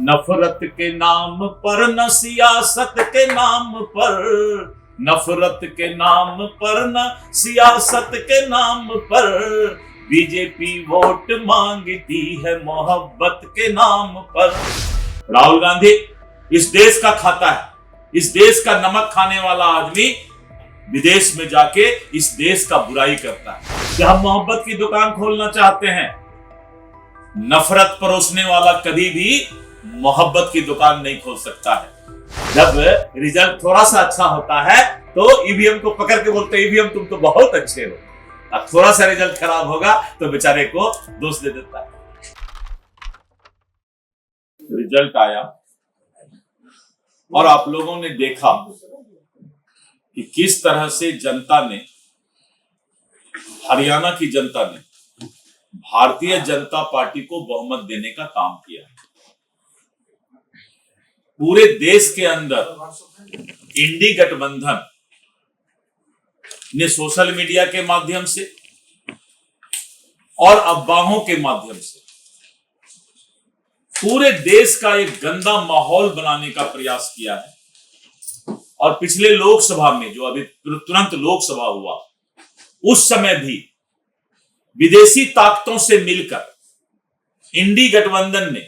नफरत के नाम पर न सियासत के नाम पर, नफरत के नाम पर न सियासत के नाम पर बीजेपी वोट मांगती है मोहब्बत के नाम पर। राहुल गांधी इस देश का खाता है, इस देश का नमक खाने वाला आदमी विदेश में जाके इस देश का बुराई करता है। कि हम मोहब्बत की दुकान खोलना चाहते हैं, नफरत परोसने वाला कभी भी मोहब्बत की दुकान नहीं खोल सकता है। जब रिजल्ट थोड़ा सा अच्छा होता है तो ईवीएम को पकड़ के बोलते हैं ईवीएम तुम तो बहुत अच्छे हो, अब थोड़ा सा रिजल्ट खराब होगा तो बेचारे को दोष दे देता है। रिजल्ट आया और आप लोगों ने देखा कि किस तरह से जनता ने, हरियाणा की जनता ने भारतीय जनता पार्टी को बहुमत देने का काम किया। पूरे देश के अंदर इंडी गठबंधन ने सोशल मीडिया के माध्यम से और अफवाहों के माध्यम से पूरे देश का एक गंदा माहौल बनाने का प्रयास किया है। और पिछले लोकसभा में, जो अभी तुरंत लोकसभा हुआ, उस समय भी विदेशी ताकतों से मिलकर इंडी गठबंधन ने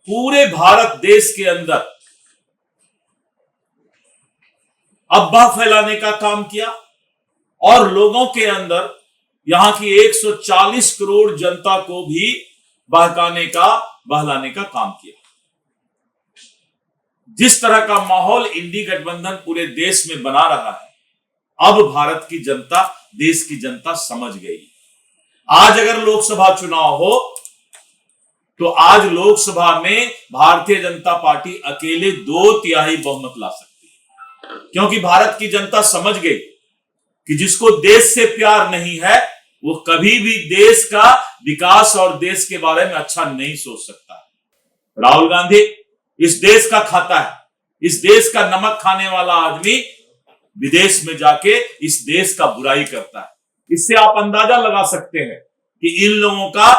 पूरे भारत देश के अंदर अफवाह फैलाने का काम किया और लोगों के अंदर, यहां की 140 करोड़ जनता को भी बहलाने का काम किया। जिस तरह का माहौल इंडी गठबंधन पूरे देश में बना रहा है, अब भारत की जनता, देश की जनता समझ गई। आज अगर लोकसभा चुनाव हो तो आज लोकसभा में भारतीय जनता पार्टी अकेले 2/3 बहुमत ला सकती है, क्योंकि भारत की जनता समझ गई कि जिसको देश से प्यार नहीं है वो कभी भी देश का विकास और देश के बारे में अच्छा नहीं सोच सकता है। राहुल गांधी इस देश का खाता है, इस देश का नमक खाने वाला आदमी विदेश में जाके इस देश का बुराई करता है। इससे आप अंदाजा लगा सकते हैं कि इन लोगों का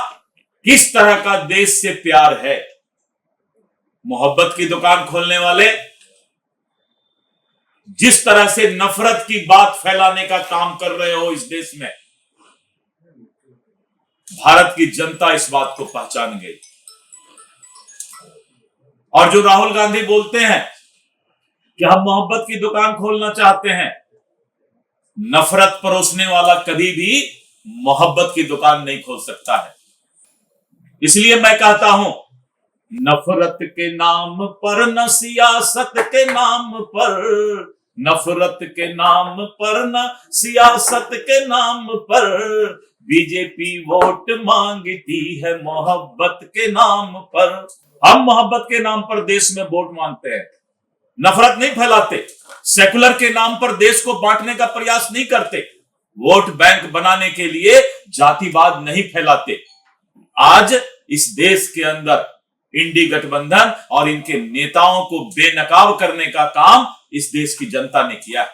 किस तरह का देश से प्यार है। मोहब्बत की दुकान खोलने वाले जिस तरह से नफरत की बात फैलाने का काम कर रहे हो इस देश में, भारत की जनता इस बात को पहचान गई। और जो राहुल गांधी बोलते हैं कि हम मोहब्बत की दुकान खोलना चाहते हैं, नफरत परोसने वाला कभी भी मोहब्बत की दुकान नहीं खोल सकता है। इसलिए मैं कहता हूं, नफरत के नाम पर न सियासत के नाम पर, नफरत के नाम पर न सियासत के नाम पर बीजेपी वोट मांगती है मोहब्बत के नाम पर। हम मोहब्बत के नाम पर देश में वोट मांगते हैं, नफरत नहीं फैलाते, सेकुलर के नाम पर देश को बांटने का प्रयास नहीं करते, वोट बैंक बनाने के लिए जातिवाद नहीं फैलाते। आज इस देश के अंदर इंडी गठबंधन और इनके नेताओं को बेनकाब करने का काम इस देश की जनता ने किया है।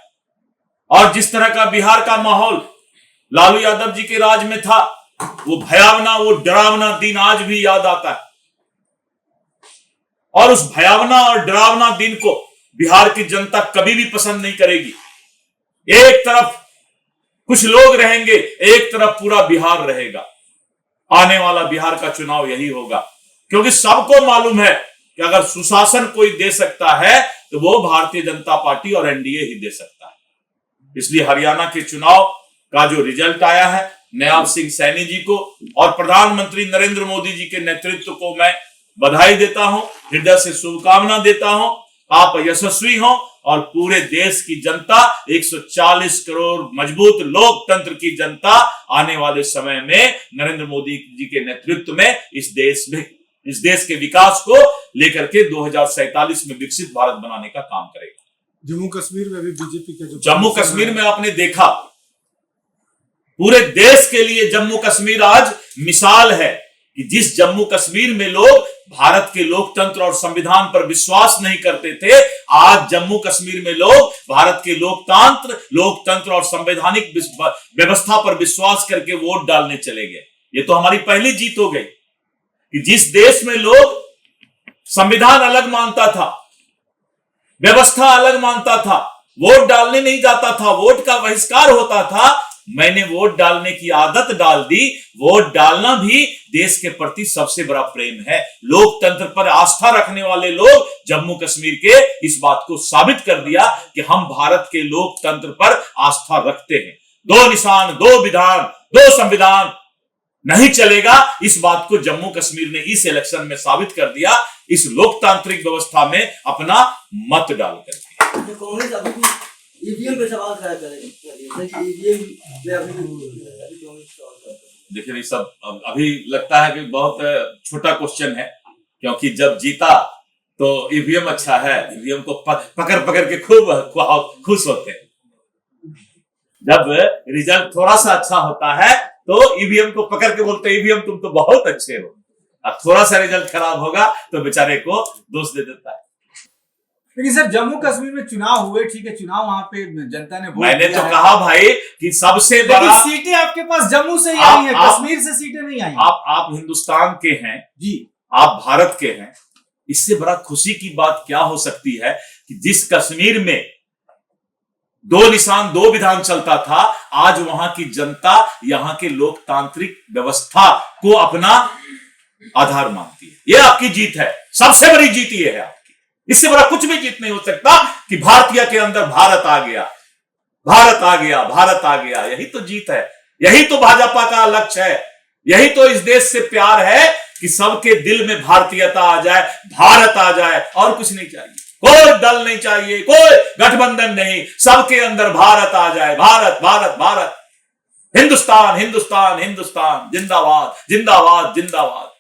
और जिस तरह का बिहार का माहौल लालू यादव जी के राज में था, वो भयावना, वो डरावना दिन आज भी याद आता है। और उस भयावना और डरावना दिन को बिहार की जनता कभी भी पसंद नहीं करेगी। एक तरफ कुछ लोग रहेंगे, एक तरफ पूरा बिहार रहेगा। आने वाला बिहार का चुनाव यही होगा, क्योंकि सबको मालूम है कि अगर सुशासन कोई दे सकता है तो वो भारतीय जनता पार्टी और एनडीए ही दे सकता है। इसलिए हरियाणा के चुनाव का जो रिजल्ट आया है, नयाब सिंह सैनी जी को और प्रधानमंत्री नरेंद्र मोदी जी के नेतृत्व को मैं बधाई देता हूं, हृदय से शुभकामना देता हूं। आप यशस्वी हों और पूरे देश की जनता, 140 करोड़ मजबूत लोकतंत्र की जनता आने वाले समय में नरेंद्र मोदी जी के नेतृत्व में इस देश के विकास को लेकर के 2047 में विकसित भारत बनाने का काम करेगा। जम्मू कश्मीर में भी बीजेपी के जम्मू कश्मीर में आपने देखा, पूरे देश के लिए जम्मू कश्मीर आज मिसाल है कि जिस जम्मू कश्मीर में लोग भारत के लोकतंत्र और संविधान पर विश्वास नहीं करते थे, आज जम्मू कश्मीर में लोग भारत के लोकतंत्र और संवैधानिक व्यवस्था पर विश्वास करके वोट डालने चले गए। ये तो हमारी पहली जीत हो गई कि जिस देश में लोग संविधान अलग मानता था, व्यवस्था अलग मानता था, वोट डालने नहीं जाता था, वोट का बहिष्कार होता था। मैंने वोट डालने की आदत डाल दी। वोट डालना भी देश के प्रति सबसे बड़ा प्रेम है। लोकतंत्र पर आस्था रखने वाले लोग जम्मू कश्मीर के इस बात को साबित कर दिया कि हम भारत के लोकतंत्र पर आस्था रखते हैं। 2 निशान, 2 विधान, 2 संविधान नहीं चलेगा, इस बात को जम्मू कश्मीर ने इस इलेक्शन में साबित कर दिया, इस लोकतांत्रिक व्यवस्था में अपना मत डाल करके। तो कांग्रेस अभी भी ईवीएम पे सवाल खड़ा करेगी। ईवीएम पे अभी कांग्रेस सवाल खड़ा करेगी। देखिए, ये सब अभी लगता है कि बहुत छोटा क्वेश्चन है, क्योंकि जब जीता तो ईवीएम अच्छा है, ईवीएम को पकड़ पकड़ के खूब खुश होते हैं। जब रिजल्ट थोड़ा सा अच्छा होता है तो ईवीएम को पकड़ के बोलते हैं, ईवीएम तुम तो बहुत अच्छे हो। अब थोड़ा सा रिजल्ट खराब होगा तो बेचारे को दोष दे देता है। लेकिन सर, जम्मू कश्मीर में चुनाव हुए, ठीक है, चुनाव वहां पे जनता ने वोट मैंने दिया तो है। कहा भाई कि सबसे लेकिन बड़ा, सीटें आपके पास जम्मू से ही आई हैं, कश्मीर से सीटें नहीं आई। आप हिंदुस्तान के हैं जी, आप भारत के हैं। इससे बड़ा खुशी की बात क्या हो सकती है कि जिस कश्मीर में 2 निशान 2 विधान चलता था, आज वहां की जनता यहां के लोकतांत्रिक व्यवस्था को अपना आधार मानती है। यह आपकी जीत है, सबसे बड़ी जीत यह है आपकी। इससे बड़ा कुछ भी जीत नहीं हो सकता कि भारतीय के अंदर भारत आ गया, भारत आ गया, भारत आ गया। यही तो जीत है, यही तो भाजपा का लक्ष्य है, यही तो इस देश से प्यार है कि सबके दिल में भारतीयता आ जाए, भारत आ जाए, और कुछ नहीं चाहिए। कोई दल नहीं चाहिए, कोई गठबंधन नहीं, सबके अंदर भारत आ जाए। भारत भारत भारत, हिंदुस्तान हिंदुस्तान हिंदुस्तान, जिंदाबाद जिंदाबाद जिंदाबाद।